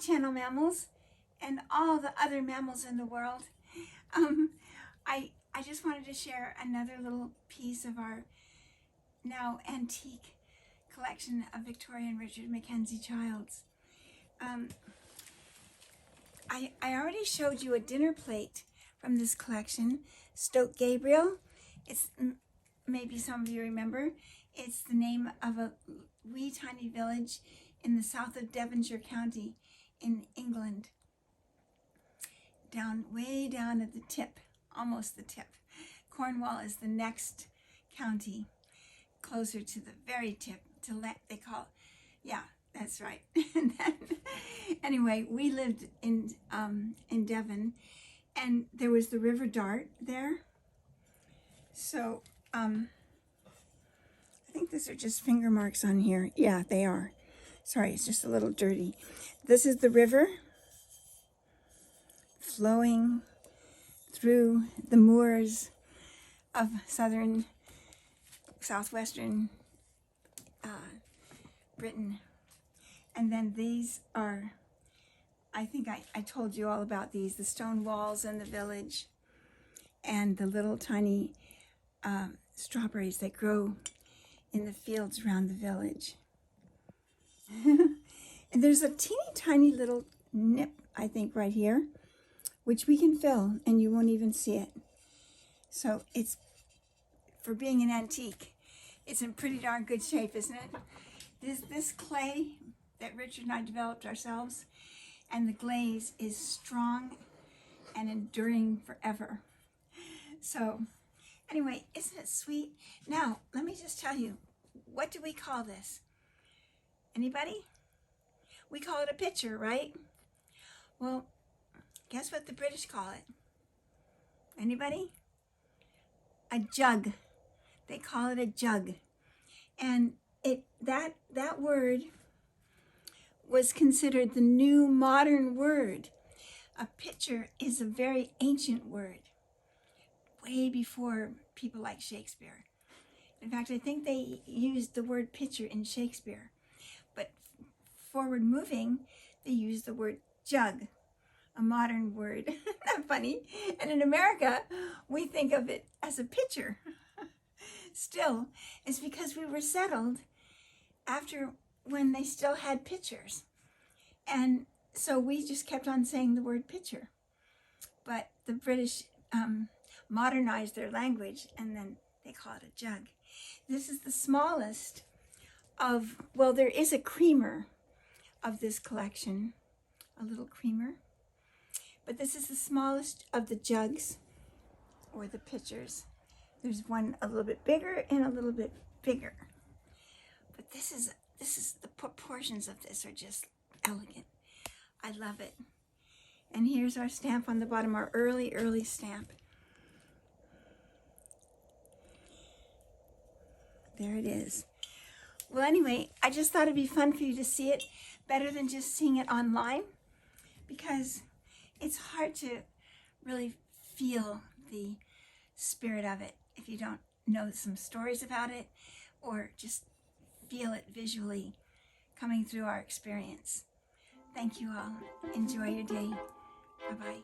channel mammals and all the other mammals in the world. I just wanted to share another little piece of our now antique collection of Victoria and Richard MacKenzie-Childs. I already showed you a dinner plate from this collection, Stoke Gabriel. It's, maybe some of you remember, it's the name of a wee tiny village in the south of Devonshire County in England. Way down at the tip, almost the tip. Cornwall is the next county, closer to the very tip, they call, yeah, that's right. And then, anyway, we lived in Devon, and there was the River Dart there. So, I think these are just finger marks on here. Yeah, they are. Sorry, it's just a little dirty. This is the river flowing through the moors of southwestern Britain. And then these are, I think I told you all about these, the stone walls in the village and the little tiny strawberries that grow in the fields around the village. And there's a teeny tiny little nip, I think, right here, which we can fill and you won't even see it. So it's, for being an antique, it's in pretty darn good shape, isn't it? This clay that Richard and I developed ourselves, and the glaze is strong and enduring forever. So anyway, isn't it sweet? Now, let me just tell you, what do we call this? Anybody? We call it a pitcher, right? Well, guess what the British call it? Anybody? A jug. They call it a jug. And that word was considered the new modern word. A pitcher is a very ancient word, way before people like Shakespeare. In fact, I think they used the word pitcher in Shakespeare. But forward moving, they used the word jug, a modern word. Isn't that funny? And in America, we think of it as a pitcher. Still, it's because we were settled after when they still had pitchers. And so we just kept on saying the word pitcher. But the British modernized their language, and then they call it a jug. This is the smallest of, well, there is a creamer of this collection, a little creamer. But this is the smallest of the jugs, or the pitchers. There's one a little bit bigger and a little bit bigger. But this is the proportions of this are just elegant. I love it. And here's our stamp on the bottom, our early stamp. There it is. Well, anyway, I just thought it'd be fun for you to see it, better than just seeing it online, because it's hard to really feel the spirit of it if you don't know some stories about it or just feel it visually coming through our experience. Thank you all. Enjoy your day. Bye-bye.